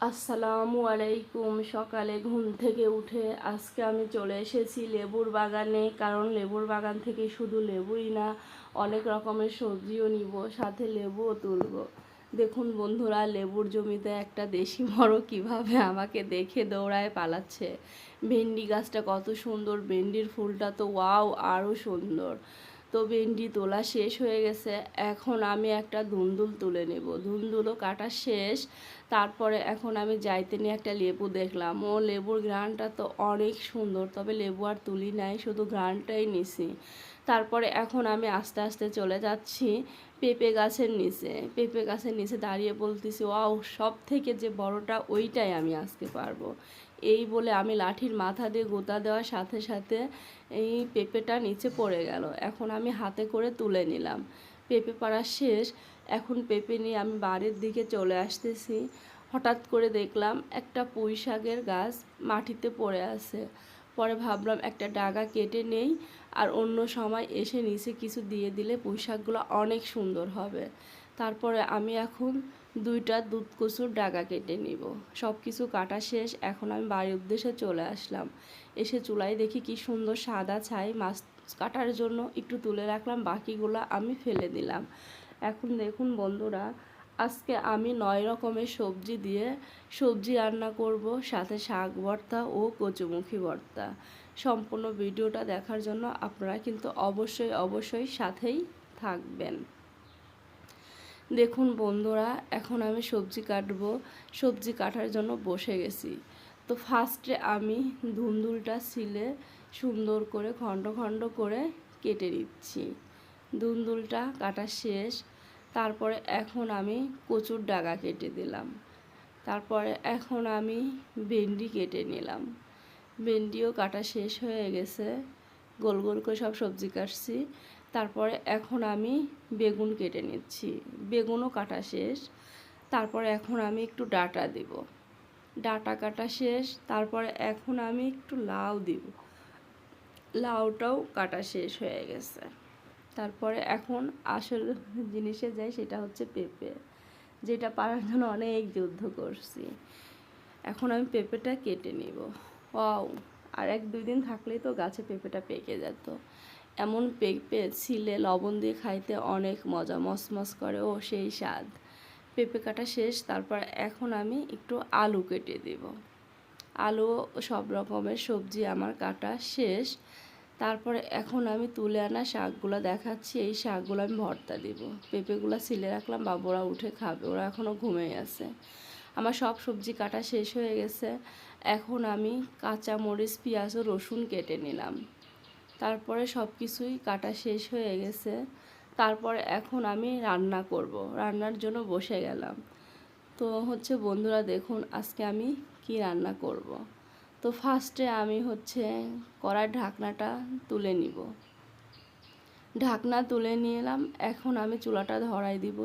আসসালামু আলাইকুম। সকালে ঘুম থেকে উঠে আজকে আমি চলে এসেছি লেবুর বাগানে, কারণ লেবুর বাগান থেকে শুধু লেবুই না, অনেক রকমের সবজিও নিব, সাথে লেবুও তুলব। দেখুন বন্ধুরা, লেবুর জমিতে একটা দেশি বড় কিভাবে আমাকে দেখে দৌড়ায় পালাচ্ছে। ভেন্ডি গাছটা কত সুন্দর, ভেন্ডির ফুলটা তো ওয়াও, আরও সুন্দর। তো ভেন্ডি তোলা শেষ হয়ে গেছে, এখন আমি একটা ধুন্দুল তুলে নেব। ধুন্দুলও কাটা শেষ। তারপরে এখন আমি যাইতে নিয়ে একটা লেবু দেখলাম, ও লেবুর ঘ্রাণটা তো অনেক সুন্দর, তবে লেবু আর তুলি নাই, শুধু ঘ্রাণটাই নিছি। তারপরে এখন আমি আস্তে আস্তে চলে যাচ্ছি পেঁপে গাছের নিচে। পেঁপে গাছের নিচে দাঁড়িয়ে বলতেছি, ওয়াও, সব থেকে যে বড়টা ওইটাই আমি আজকে পারবো। এই বলে আমি লাঠির মাথা দিয়ে গোতা দেওয়ার সাথে সাথে এই পেঁপেটা নিচে পড়ে গেল। এখন আমি হাতে করে তুলে নিলাম। পেঁপে পাড়া শেষ। এখন পেঁপে নিয়ে আমি বাড়ির দিকে চলে আসতেছি। হঠাৎ করে দেখলাম একটা পুঁই শাকের গাছ মাটিতে পড়ে আছে। পরে ভাবলাম একটা ডাগা কেটে নেই, আর অন্য সময় এসে নিচে কিছু দিয়ে দিলে পুঁই শাকগুলো অনেক সুন্দর হবে। তারপরে আমি এখন দুইটা দুধ কচুর ডাগা কেটে নিব। সব কিছু কাটা শেষ। এখন আমি বাড়ির উদ্দেশ্যে চলে আসলাম। এসে চুলায় দেখি কি সুন্দর সাদা ছাই, মাছ কাটার জন্য একটু তুলে রাখলাম, বাকিগুলো আমি ফেলে দিলাম। এখন দেখুন বন্ধুরা, আজকে আমি 9 রকমের সবজি দিয়ে সবজি রান্না করব, সাথে শাক ভর্তা ও কচুমুখী ভর্তা। সম্পূর্ণ ভিডিওটা দেখার জন্য আপনারা কিন্তু অবশ্যই সাথেই থাকবেন। দেখুন বন্ধুরা, এখন আমি সবজি কাটবো। সবজি কাটার জন্য বসে গেছি। তো ফার্স্টে আমি ধুন্দুলটা ছিলে সুন্দর করে খণ্ড খণ্ড করে কেটে নিচ্ছি। ধুন্দুলটা কাটা শেষ। তারপরে এখন আমি কচুর ডাগা কেটে দিলাম। তারপরে এখন আমি ভেন্ডি কেটে নিলাম। ভেন্ডিও কাটা শেষ হয়ে গেছে। গোল গোল করে সব সবজি কাটছি। তারপরে এখন আমি বেগুন কেটে নিচ্ছি। বেগুনও কাটা শেষ। তারপরে এখন আমি একটু ডাঁটা দিব। ডাঁটা কাটা শেষ। তারপরে এখন আমি একটু লাউ দিব। লাউটাও কাটা শেষ হয়ে গেছে। তারপরে এখন আসল জিনিসে যাই, সেটা হচ্ছে পেঁপে, যেটা পারার জন্য অনেক যুদ্ধ করছি। এখন আমি পেঁপেটা কেটে নিব। ওয়াও, আর 1-2 দিন থাকলেই তো গাছে পেঁপেটা পেকে যেত। এমন পেঁপে ছিলে লবণ দিয়ে খাইতে অনেক মজা, মসমস করে, ও সেই স্বাদ। পেঁপে কাটা শেষ। তারপর এখন আমি একটু আলু কেটে দিব। আলু, সব রকমের সবজি আমার কাটা শেষ। তারপরে এখন আমি তুলে আনা শাকগুলো দেখাচ্ছি। এই শাকগুলো আমি ভর্তা দিব। পেঁপেগুলো ছিলে রাখলাম, বাবুরা উঠে খাবে, ওরা এখনও ঘুমিয়ে আছে। আমার সব সবজি কাটা শেষ হয়ে গেছে। এখন আমি কাঁচা মরিচ, পেঁয়াজ ও রসুন কেটে নিলাম। তারপরে সব কিছুই কাটা শেষ হয়ে গেছে। তারপরে এখন আমি রান্না করব। রান্নার জন্য বসে গেলাম। তো হচ্ছে বন্ধুরা, দেখুন আজকে আমি কি রান্না করব। তো ফার্স্টে আমি হচ্ছে কড়ার ঢাকনাটা তুলে নিব। ঢাকনা তুলে নিলাম। এখন আমি চুলাটা ধরাই দিব।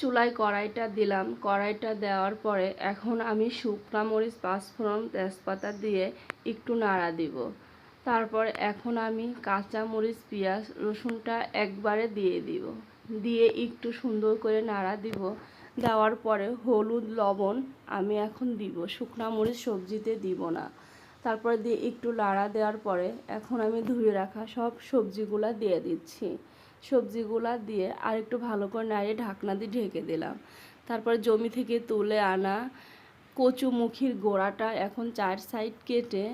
চুলায় কড়াইটা দিলাম। কড়াইটা দেওয়ার পরে এখন আমি শুকনো মরিচ, পাঁচফোড়ন, তেজপাতা দিয়ে একটু নাড়া দিব। তারপর এখন আমি কাঁচা মরিচ, পেঁয়াজ, রসুনটা একবারে দিয়ে দিব। দিয়ে একটু সুন্দর করে নাড়া দিব। দেওয়ার পরে হলুদ, লবণ আমি এখন দিব। শুকনো মরিচ সবজিতে দিব না। তারপরে দিয়ে একটু নাড়া দেওয়ার পরে এখন আমি ধুয়ে রাখা সব সবজিগুলা দিয়ে দিচ্ছি। সবজিগুলা দিয়ে আর একটু ভালো করে নাড়িয়ে ঢাকনা দিয়ে ঢেকে দিলাম। তারপরে জমি থেকে তুলে আনা কচুমুখির গোড়াটা এখন 4 সাইড কেটে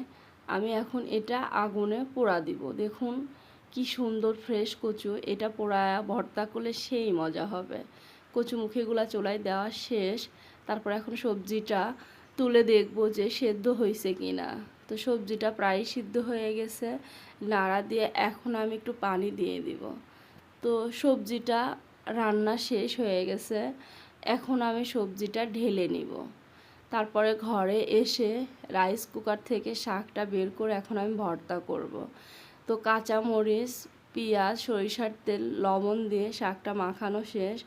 আমি এখন এটা আগুনে পোড়া দিব। দেখুন কি সুন্দর ফ্রেশ কচু, এটা পোড়ায়া ভর্তা করলে সেই মজা হবে। কচুমুখিগুলা চুলায় দেওয়া শেষ। তারপর এখন সবজিটা তুলে দেখব যে সেদ্ধ হয়েছে কি না। তো সবজিটা প্রায় সিদ্ধ হয়ে গেছে। নাড়া দিয়ে এখন আমি একটু পানি দিয়ে দিব। তো সবজিটা রান্না শেষ হয়ে গেছে। এখন আমি সবজিটা ঢেলে নিব। তারপরে ঘরে এসে রাইস কুকার থেকে শাকটা বের করে এখন আমি ভর্তা করব। তো কাঁচা মরিচ, পেঁয়াজ, সরিষার তেল, লবণ দিয়ে শাকটা মাখানো শেষ।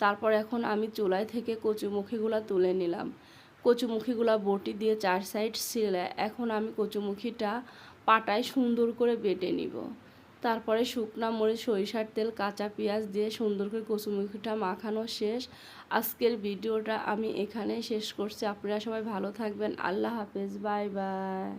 তারপর এখন আমি চুলায় থেকে কচুমুখিগুলো তুলে নিলাম। কচুমুখিগুলো বটি দিয়ে 4 সাইড ছিলে এখন আমি কচুমুখিটা পাটায় সুন্দর করে বেটে নিব। তারপরে শুকনা মরিচ, সরিষার তেল, কাঁচা পেঁয়াজ দিয়ে সুন্দর করে কচুরমুখিটা মাখানো শেষ। আজকের ভিডিওটা আমি এখানেই শেষ করছি। আপনারা সবাই ভালো থাকবেন। আল্লাহ হাফেজ, বাই বাই।